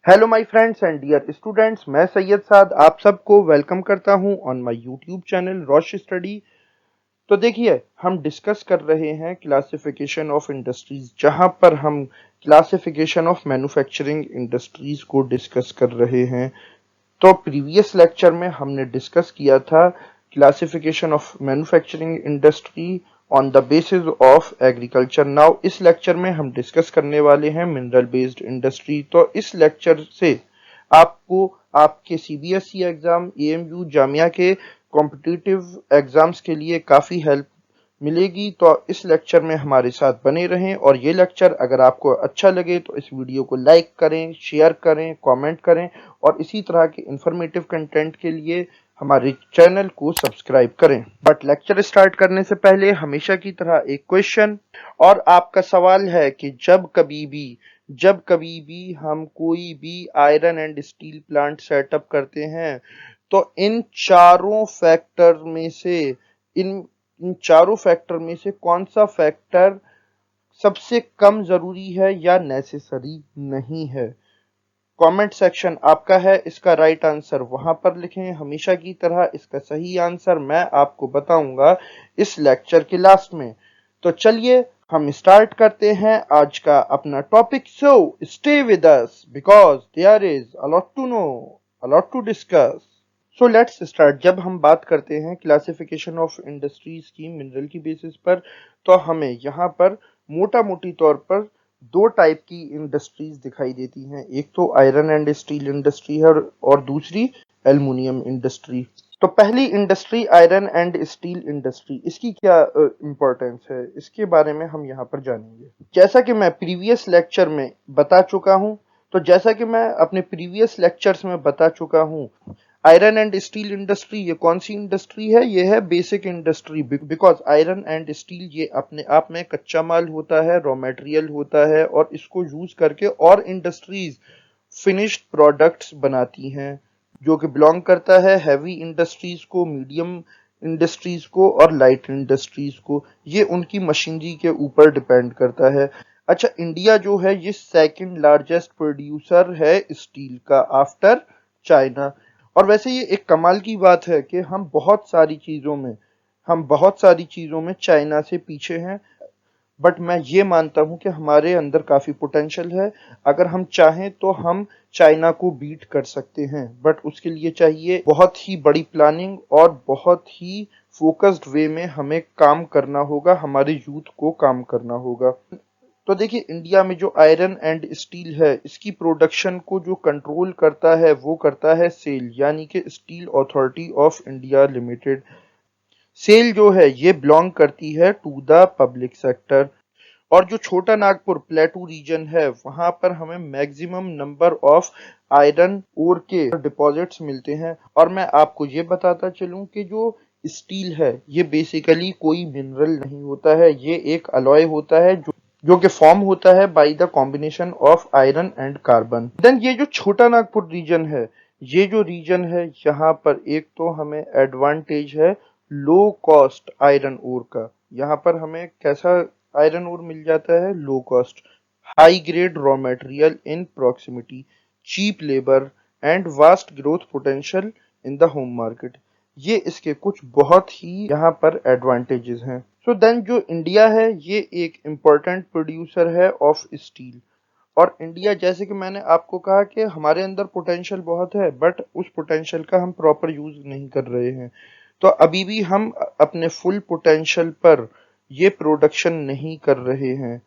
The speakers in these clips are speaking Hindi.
Hello my friends and dear students, मैं सैयद साद आप सबको वेलकम करता हूं on my YouTube channel Rosh study. तो देखिए, हम डिस्कस कर रहे हैं क्लासिफिकेशन ऑफ इंडस्ट्रीज, जहां पर हम क्लासिफिकेशन ऑफ मैन्युफैक्चरिंग इंडस्ट्रीज को डिस्कस कर रहे हैं। तो प्रीवियस लेक्चर में हमने डिस्कस किया था classification of manufacturing industry on the basis of agriculture. Now इस लेक्चर में हम डिस्कस करने वाले हैं मिनरल बेस्ड इंडस्ट्री। तो इस लेक्चर से आपको आपके सीबीएसई एग्जाम, एएमयू, जामिया के कॉम्पिटिटिव एग्जाम्स के लिए काफ़ी हेल्प मिलेगी। तो इस लेक्चर में हमारे साथ बने रहें, और ये लेक्चर अगर आपको अच्छा लगे तो इस वीडियो को लाइक करें, शेयर करें, कमेंट करें, और इसी तरह के इंफॉर्मेटिव कंटेंट के लिए हमारे चैनल को सब्सक्राइब करें। बट लेक्चर स्टार्ट करने से पहले हमेशा की तरह एक क्वेश्चन, और आपका सवाल है कि जब कभी भी हम कोई भी iron and steel plant setup करते हैं, तो इन इन चारों फैक्टर में से कौन सा फैक्टर सबसे कम जरूरी है या नेसेसरी नहीं है। कमेंट सेक्शन आपका है, इसका राइट आंसर वहां पर लिखें। हमेशा की तरह इसका सही आंसर मैं आपको बताऊंगा इस लेक्चर के लास्ट में। तो चलिए हम स्टार्ट करते हैं आज का अपना topic. So stay with us because there is a lot to know, a lot to discuss. So let's start. जब हम बात करते हैं क्लासिफिकेशन ऑफ इंडस्ट्रीज की मिनरल की बेसिस पर, तो हमें यहाँ पर मोटा मोटी तौर पर दो टाइप की इंडस्ट्रीज दिखाई देती हैं। एक तो आयरन एंड स्टील इंडस्ट्री है, और दूसरी एल्युमिनियम इंडस्ट्री। तो पहली industry iron and steel industry, इसकी क्या इंपॉर्टेंस है, इसके बारे में हम यहाँ पर जानेंगे। जैसा कि मैं प्रीवियस लेक्चर में बता चुका हूँ, जैसा कि मैं अपने प्रीवियस लेक्चर्स में बता चुका हूँ, आयरन एंड स्टील इंडस्ट्री ये कौन सी इंडस्ट्री है? ये है basic industry. Because iron and steel ये अपने आप में कच्चा माल होता है, रॉ मटेरियल होता है, और इसको यूज करके और इंडस्ट्रीज फिनिश्ड प्रोडक्ट्स बनाती हैं, जो कि बिलोंग करता है हैवी इंडस्ट्रीज को, मीडियम इंडस्ट्रीज को, और लाइट इंडस्ट्रीज को। ये उनकी मशीनरी के ऊपर डिपेंड करता है। अच्छा, इंडिया जो है ये सेकंड लार्जेस्ट प्रोड्यूसर है स्टील का आफ्टर चाइना। और वैसे ये एक कमाल की बात है कि हम बहुत सारी चीज़ों में चाइना से पीछे हैं। बट मैं ये मानता हूँ कि हमारे अंदर काफ़ी पोटेंशियल है। अगर हम चाहें तो हम चाइना को बीट कर सकते हैं, बट उसके लिए चाहिए बहुत ही बड़ी प्लानिंग और बहुत ही फोकस्ड वे में हमें काम करना होगा, हमारे यूथ को काम करना होगा। तो देखिए, इंडिया में जो आयरन एंड स्टील है, इसकी प्रोडक्शन को जो कंट्रोल करता है वो करता है सेल, यानी कि steel authority of India limited. SAIL जो है ये बिलोंग करती है टू द पब्लिक सेक्टर। और जो छोटा नागपुर प्लेटू रीजन है, वहां पर हमें maximum number of iron ore के डिपॉजिट्स मिलते हैं। और मैं आपको ये बताता चलूं कि जो स्टील है ये बेसिकली कोई मिनरल नहीं होता है, ये एक अलॉय होता है जो कि फॉर्म होता है by the combination of iron and carbon. Then ये जो छोटा नागपुर रीजन है, ये जो रीजन है, यहाँ पर एक तो हमें एडवांटेज है लो कॉस्ट आयरन ओर का। यहाँ पर हमें कैसा आयरन ओर मिल जाता है? Low cost, high grade raw material in proximity, cheap labour, and vast growth potential in the home market. ये इसके कुछ बहुत ही यहाँ पर एडवांटेजेस हैं। सो देन जो इंडिया है ये एक इम्पोर्टेंट प्रोड्यूसर है ऑफ स्टील। और इंडिया, जैसे कि मैंने आपको कहा कि हमारे अंदर पोटेंशियल बहुत है, बट उस पोटेंशियल का हम प्रॉपर यूज नहीं कर रहे हैं। तो अभी भी हम अपने फुल पोटेंशियल पर ये प्रोडक्शन नहीं कर रहे हैं।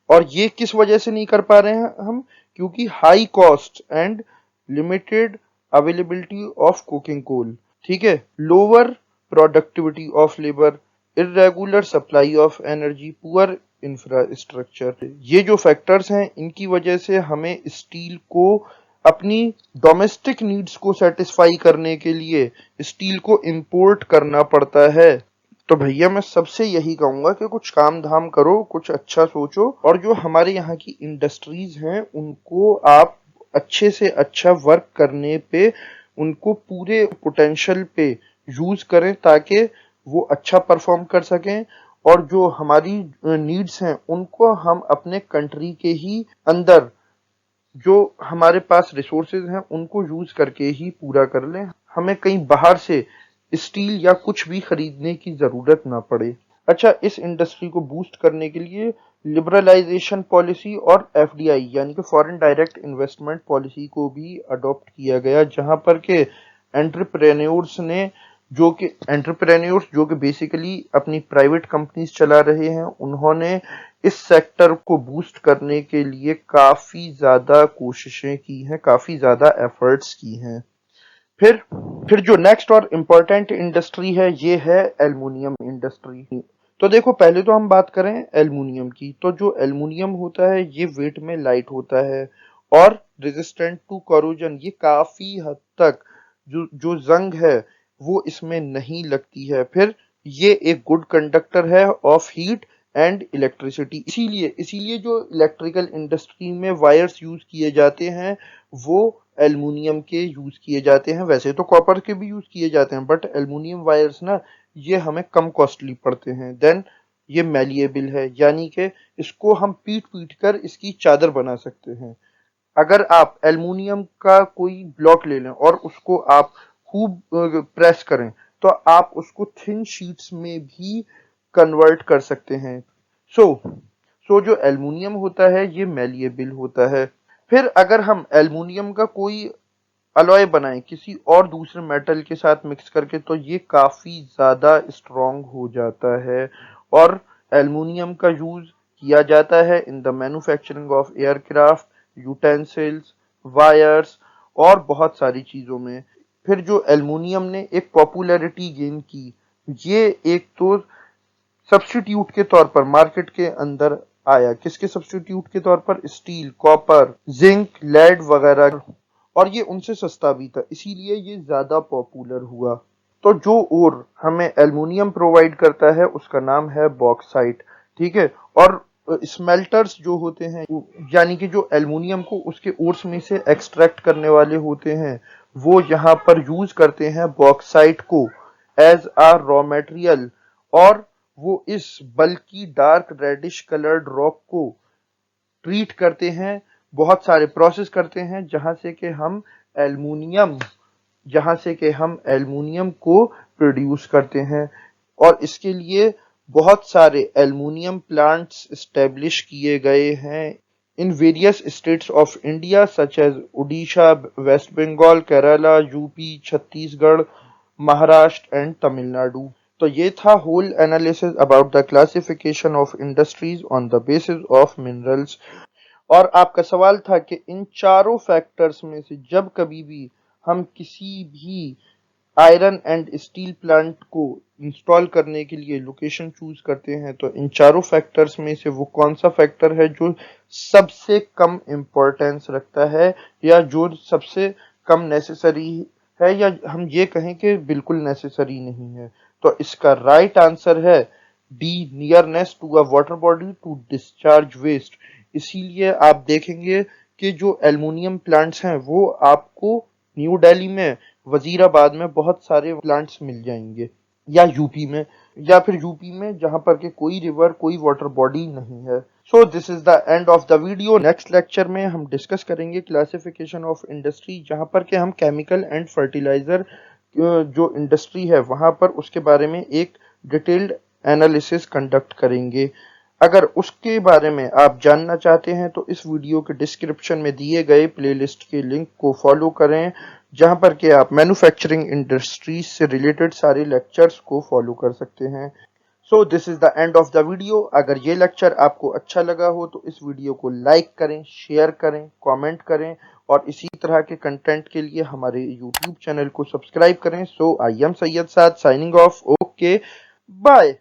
और ये किस वजह से नहीं कर पा रहे हैं हम? क्योंकि high cost and limited availability of cooking coal, ठीक है, lower productivity of labour, irregular supply of energy, poor infrastructure. ये जो फैक्टर्स हैं, इनकी वजह से हमें स्टील को अपनी डोमेस्टिक नीड्स को सेटिस्फाई करने के लिए स्टील को इंपोर्ट करना पड़ता है। तो भैया मैं सबसे यही कहूंगा कि कुछ काम धाम करो, कुछ अच्छा सोचो, और जो हमारे यहाँ की इंडस्ट्रीज हैं उनको आप अच्छे से अच्छा वर्क करने पे, उनको पूरे पोटेंशियल पे यूज करें, ताकि वो अच्छा परफॉर्म कर सकें। और जो हमारी नीड्स हैं उनको हम अपने कंट्री के ही अंदर जो हमारे पास रिसोर्सेज हैं उनको यूज करके ही पूरा कर लें, हमें कहीं बाहर से स्टील या कुछ भी खरीदने की जरूरत ना पड़े। अच्छा, इस इंडस्ट्री को बूस्ट करने के लिए लिबरलाइजेशन पॉलिसी और एफडीआई यानी कि फॉरेन डायरेक्ट इन्वेस्टमेंट पॉलिसी को भी अडॉप्ट किया गया, जहां पर के एंटरप्रेन्योर्स जो कि बेसिकली अपनी प्राइवेट कंपनीज चला रहे हैं, उन्होंने इस सेक्टर को बूस्ट करने के लिए काफी ज्यादा कोशिशें की हैं, काफी ज्यादा एफर्ट्स की हैं। फिर जो नेक्स्ट और इम्पोर्टेंट इंडस्ट्री है ये है एल्युमिनियम इंडस्ट्री। तो देखो, पहले तो हम बात करें एल्युमिनियम की, तो जो एल्युमिनियम होता है ये वेट में लाइट होता है और रेजिस्टेंट टू कोरोजन। ये काफी हद तक जो जो जंग है वो इसमें नहीं लगती है। फिर ये एक गुड कंडक्टर है ऑफ हीट एंड इलेक्ट्रिसिटी। इसीलिए जो इलेक्ट्रिकल इंडस्ट्री में वायर्स यूज किए जाते हैं वो एल्युमिनियम के यूज किए जाते हैं। वैसे तो कॉपर के भी यूज किए जाते हैं, बट एल्युमिनियम वायर्स ना ये हमें कम कॉस्टली पड़ते हैं। देन ये मैलिएबल है, यानी कि इसको हम पीट पीट कर इसकी चादर बना सकते हैं। अगर आप एल्युमिनियम का कोई ब्लॉक ले लें और उसको आप खूब प्रेस करें तो आप उसको थिन शीट्स में भी कन्वर्ट कर सकते हैं। सो जो एल्युमिनियम होता है ये मैलिएबल होता है। फिर अगर हम एल्युमिनियम का कोई अलॉय बनाएं किसी और दूसरे मेटल के साथ मिक्स करके, तो ये काफी ज्यादा स्ट्रॉन्ग हो जाता है। और एल्युमिनियम का यूज किया जाता है in the manufacturing of aircraft, utensils, wires और बहुत सारी चीजों में। फिर जो एल्युमिनियम ने एक पॉपुलैरिटी गेन की, ये एक तो सब्स्टिट्यूट के तौर पर मार्केट के अंदर आया। किसके सब्स्टिट्यूट के तौर पर? स्टील, कॉपर, जिंक, लेड वगैरह। और ये उनसे सस्ता भी था, इसीलिए ये ज्यादा पॉपुलर हुआ। तो जो ओर हमें एल्युमिनियम प्रोवाइड करता है उसका नाम है बॉक्साइट, ठीक है। और स्मेल्टर्स जो होते हैं, यानी कि जो एल्युमिनियम को उसके ओर्स में से एक्सट्रैक्ट करने वाले होते हैं, वो यहाँ पर यूज करते हैं बॉक्साइट को एज आ रॉ मटेरियल। और वो इस बल्कि डार्क रेडिश कलर्ड रॉक को ट्रीट करते हैं, बहुत सारे प्रोसेस करते हैं, जहां से कि हम एल्युमिनियम को प्रोड्यूस करते हैं। और इसके लिए बहुत सारे एल्युमिनियम प्लांट्स एस्टेब्लिश किए गए हैं in various states of India such as Orissa, West Bengal, Kerala, UP, Chhattisgarh, Maharashtra and Tamil Nadu. तो ये था whole analysis about the classification of industries on the basis of minerals. और आपका सवाल था कि इन चारों फैक्टर्स में से जब कभी भी हम किसी भी आयरन एंड स्टील प्लांट को इंस्टॉल करने के लिए लोकेशन चूज करते हैं, तो इन चारों फैक्टर्स में से वो कौन सा फैक्टर है जो सबसे कम इम्पोर्टेंस रखता है, या जो सबसे कम नेसेसरी है, या हम ये कहें कि बिल्कुल नेसेसरी नहीं है। तो इसका राइट आंसर है D, nearness to a water body to discharge waste. इसीलिए आप देखेंगे कि जो एल्युमिनियम प्लांट्स हैं वो आपको न्यू दिल्ली में, वजीराबाद में बहुत सारे प्लांट्स मिल जाएंगे, या यूपी में जहां पर के कोई रिवर, कोई वाटर बॉडी नहीं है। So this is the end of the video. Next lecture में हम डिस्कस करेंगे क्लासिफिकेशन ऑफ इंडस्ट्री, जहां पर के हम केमिकल एंड फर्टिलाइजर जो इंडस्ट्री है वहां पर उसके बारे में एक डिटेल्ड एनालिसिस कंडक्ट करेंगे। अगर उसके बारे में आप जानना चाहते हैं तो इस वीडियो के डिस्क्रिप्शन में दिए गए प्लेलिस्ट के लिंक को फॉलो करें, जहां पर के आप मैन्युफैक्चरिंग इंडस्ट्रीज से रिलेटेड सारे लेक्चर्स को फॉलो कर सकते हैं। So this is the end of the video. अगर ये लेक्चर आपको अच्छा लगा हो तो इस वीडियो को लाइक करें, शेयर करें, कमेंट करें, और इसी तरह के कंटेंट के लिए हमारे यूट्यूब चैनल को सब्सक्राइब करें। So I am Syed Saad signing off. Okay, bye.